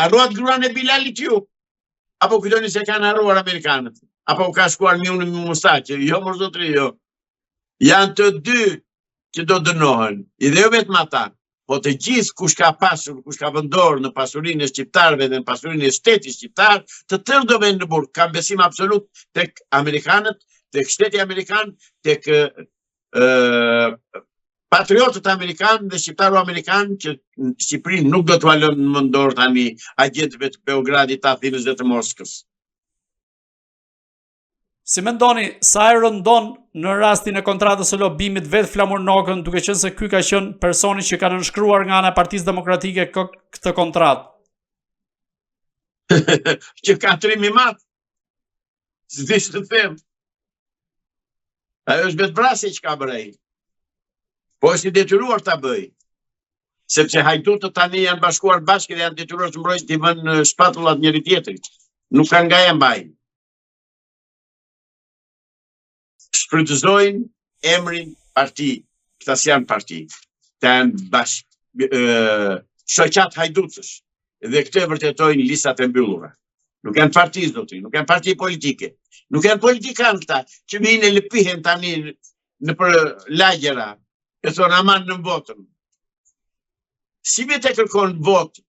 Harruat gruan e Bilalit ju? Apo kujtoni se kanë harruar Amerikanët? Apo ka shkuar Miuni Mustaqi? Jo, mos zotri, jo. Janë të dy që do dënohen. Dhe jo vetëm ata, po të gjithë kush ka pasur, kush ka vendor në pasurinë e shqiptarëve dhe në pasurinë e shtetit shqiptar, të tërë do vënë në burg. Kam besim absolut tek amerikanët, tek shteti amerikan, tek patriotët amerikanë dhe shqiptarë amerikanë që Shqipërinë nuk do t'u lënë në mendor tani agentëve të Beogradit, të Athinës dhe të Moskës. Si mendoni, sa e rëndon në rastin e kontratës së lobimit vetë Flamur Nokën, duke qenë se ky ka qenë personi që ka nënshkruar nga ana e Partisë Demokratike këtë kontratë? Që ka trim i madh. Si të them. Ajo është vetë vrasje që ka bërë. Po është i detyruar ta bëj. Sepse hajdutët tani janë bashkuar bashkë dhe janë detyruar të mbrojnë t'i vënë shpatullat njëri tjetrit. Nuk kanë nga e mbajnë. Shfrytëzojnë emrin parti, këta janë parti. Këta janë shoqat hajdutësh. Dhe këtë e vërtetojnë listat e mbyllura. Nuk janë parti zotri, nuk janë parti politike. Nuk janë politikanë këta që vinë e lëpihen tani në për lagjera. E thonë aman në votën. Si vetë e kërkon votë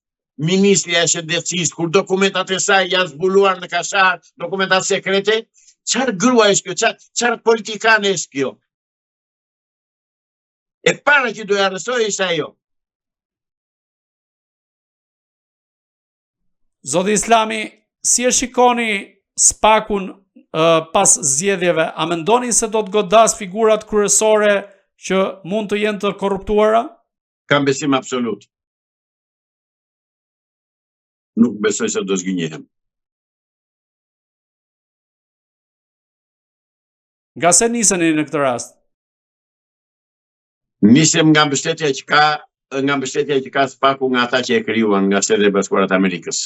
Ministri e Shëndetësisë kur dokumentat e saj janë zbuluar në kashar, dokumentat sekrete? Çfarë grua është kjo? Çfarë politikane është kjo? E para që do e arrestoj është ajo. Zoti Islami, si e shikoni SPAK-un pas zgjedhjeve? A mendoni se do të godas figurat kryesore që mund të jenë të korruptuara? Kam besim absolut. Nuk besoj se do zgjinjehem. Nga se niseni në këtë rast? Nisem nga mbështetja që ka SPAK-u nga ata që e krijuan nga Shtetet e Bashkuara të Amerikës.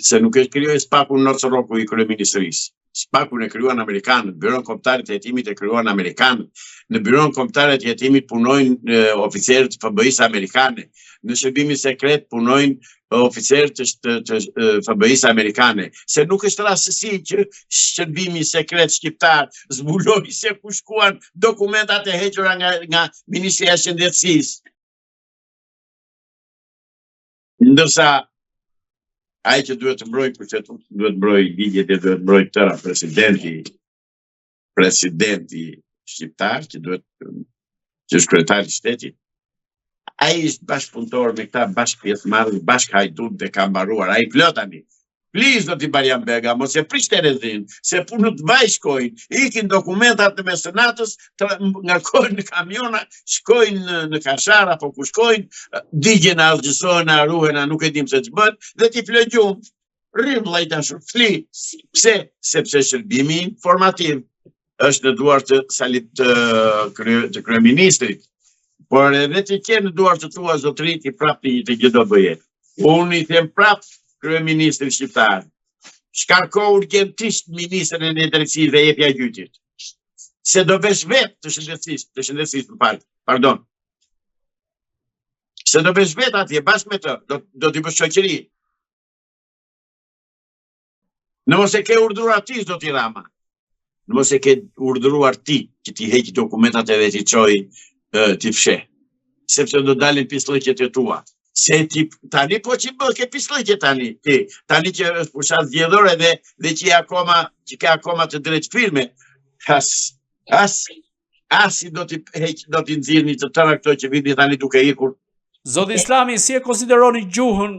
Se nuk e krijoi SPAK-u Norcoroku i kryeministrisë. SPAK-un e krijuan amerikanët, Byron Kombëtar të Jetimit e krijuan amerikanët. Në Byron Kombëtar të Jetimit punojnë oficerë të FBI-së amerikane. Në shërbimin sekret punojnë oficerë të FBI-së amerikane. Se nuk është rastësi që shërbimi sekret shqiptar zbuloi se ku shkuan dokumentat e hequra nga Ministria e Shëndetësisë. Ndërsa ai që duhet të mbrojë kushtetutë, duhet të mbrojë ligjet e duhet të mbrojë tëra presidenti shqiptar që është kryetari i shtetit. Ai është bashkëpunëtor me këta bashkëpjesëmarrës, bashkëhajdut dhe ka mbaruar. Ai plot tani. Please do t'i Barian Bega, mos e prish Terezin, se punët vaj shkojnë, ikin dokumentat në mesenatës, ngarkojnë në kamiona, shkojnë në kashara, apo ku shkojnë, digjen a algjësojnë, a ruhen, a nuk e dim se që bët, dhe t'i flëgjum, rrim vlajtashur, fli. Pse? Sepse shërbimi informativ është në duar të salit të kryeministrit, por edhe që qenë në duar të tua zotrit, i prap të gjithdo bëjet. Unë i them prap kryeministri shqiptar, shkarko urgentisht ministrën e drejtësisë dhe jepja gjyqit. Se do vesh vetë të shëndetësisë, pardon. Se do vesh vetë atje, bashkë me të, do t'i bësh shoqëri. Në mos e ke urdhëruar ti, zoti Rama. Në mos e ke urdhëruar ti që t'i heq dokumentat edhe t'i çoj t'i fsheh. Sepse do dalin pislliqet e tua. Se tani po që bë ke pislliqe tani. Tani që është pushat zgjedhore dhe që ka akoma të drejtë firme. Asi do t'i nxirrni të tëra këto që vini tani duke ikur. Zoti Islami, si e konsideroni gjuhën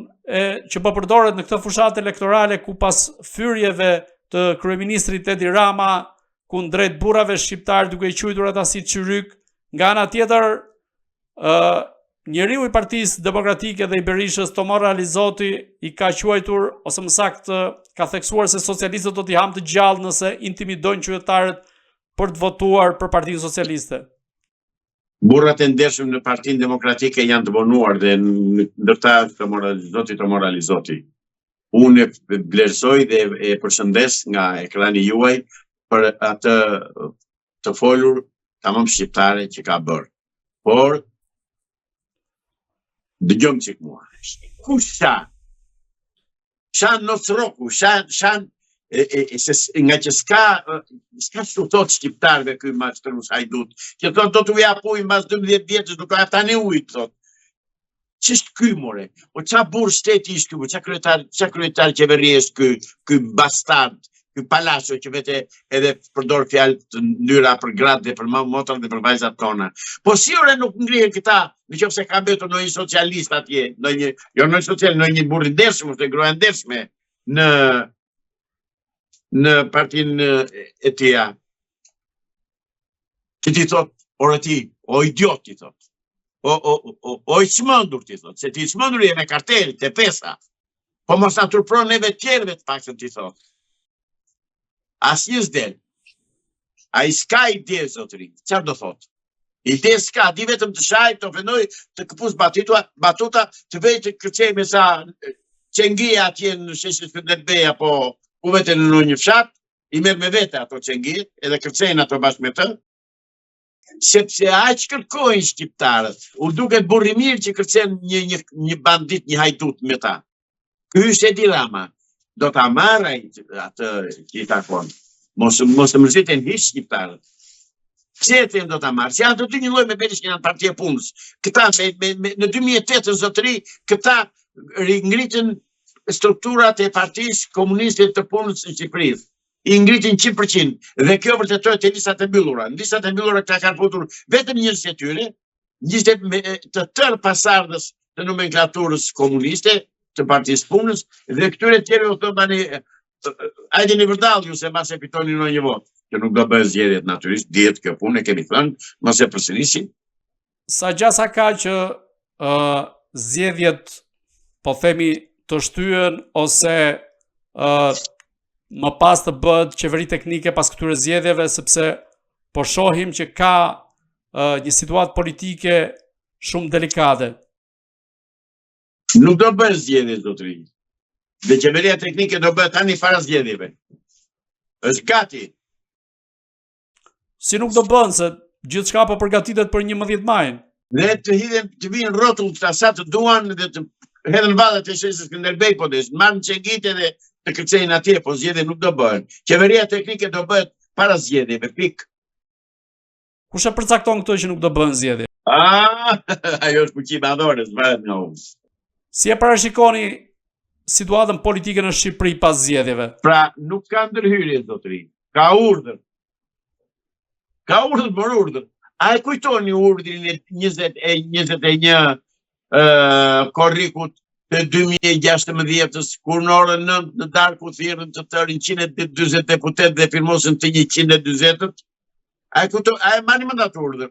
që po përdoret në këtë fushat elektorale ku pas fyrjeve të kryeministrit Edi Rama kundrejt burrave shqiptar duke i quajtur ata si çyryk, nga ana tjetër njeriu i Partisë Demokratike dhe i Berishës, Tomor Alizoti, i ka quajtur, ose më saktë ka theksuar se socialistët do t'i hamë të gjallë nëse intimidojnë qytetarët për të votuar për Partinë Socialiste. Burrat e ndershëm në Partinë Demokratike janë të vonuar dhe ndërta Tomor Alizoti. Unë e vlerësoj dhe e përshëndes nga ekrani juaj për atë të folur tamam shqiptare që ka bërë. Por dëgjom çik mua. Kush tha Shan Nocroku, shan nga që s'ka që thot shqiptarve ky Mashtrush Hajdut, që thot do t'u japujnë mbas 12 vjetës, do ka tani ujtë, thot. Ç'është ky more? O qa burr shteti ishtë ky, qa kryetar qeveri është ky bastard, ky palasho që vete edhe përdor fjalë të ndyra për gratë dhe për motrat dhe për vajzat tona. Po si ore nuk ngrihen këta, nëse ka mbetur ndonjë socialist atje, ndonjë social, ndonjë burr i ndershëm ose groja ndershme në partinë e tia. Që ti thot, ore ti, o idiot ti thot. O i çmendur ti thot, se ti i çmendur je me kartelit, te pesa. Po mos na turpron neve tjerëve të paktën ti thot. Asnjë s'del. Ai s'ka ide zotëri. Çfarë do thot? Ide s'ka, di vetëm të shaj, të ofendoj, të këpus batuta, të vej të kërcej me sa qengia atje në sheshit Skënderbej apo ku vete në një fshat, i merr me vete ato qengiet, edhe kërcejnë ato bashkë me të, sepse aq kërkojnë shqiptarët. U duket burri mirë që kërcejnë një bandit, një hajdut me ta. Ky është Edi Rama. Do ta marrë atë që i takon. Mos të mërziten hiç shqiptarët. Pse e them do ta marrë? Se janë të dy një lloj me Berishkën, janë partia punës. Këta në 2008 zotëri, këta ngritën strukturat e partisë komuniste të punës në Shqipëri. I ngritin 100%. Dhe kjo vërtetohet te listat e mbyllura. Në listat e mbyllura këta kanë futur vetëm njerëz e tyre, të tërë pasardhës të nomenklaturës komuniste, të partisë punës, dhe këtyre tjerëve u thonë tani, hajde në vërdall ju se mas e pitoni në një votë. Që nuk do bëhet zgjedhjet natyrisht, dihet kjo punë, e kemi thënë, mos e përsërisim. Sa gjasa ka që zgjedhjet, po themi, të shtyhen ose më pas të bëhet qeveri teknike pas këtyre zgjedhjeve, sepse po shohim që ka një situatë politike shumë delikate. Nuk do bëhet zgjedhje zotëri. Dhe qeveria teknike do bëhet tani para zgjedhjeve. Është gati. Si nuk do bën, se gjithçka po përgatitet për 11 majin. Dhe të vinë rrotull këta sa të duan dhe të hedhën vallet e sheshit Skënderbej, po dhe marrin çengite dhe të kërcejnë atje, po zgjedhje nuk do bëhen. Qeveria teknike do bëhet para zgjedhjeve, pik. Kush e përcakton këto që nuk do bëhen zgjedhje? Ajo është fuqi madhore, s'varet nga unë. Si e parashikoni situatën politike në Shqipëri pas zgjedhjeve? Pra, nuk ka ndërhyrje, zotëri. Ka urdhër. Ka urdhër për urdhër. A e kujtoni urdhrin e 21 korrikut të 2016, kur në orën 9 në darkë u thirrën të tërë 140 deputet dhe firmosën të 140-ët? A e mani më datë urdhër?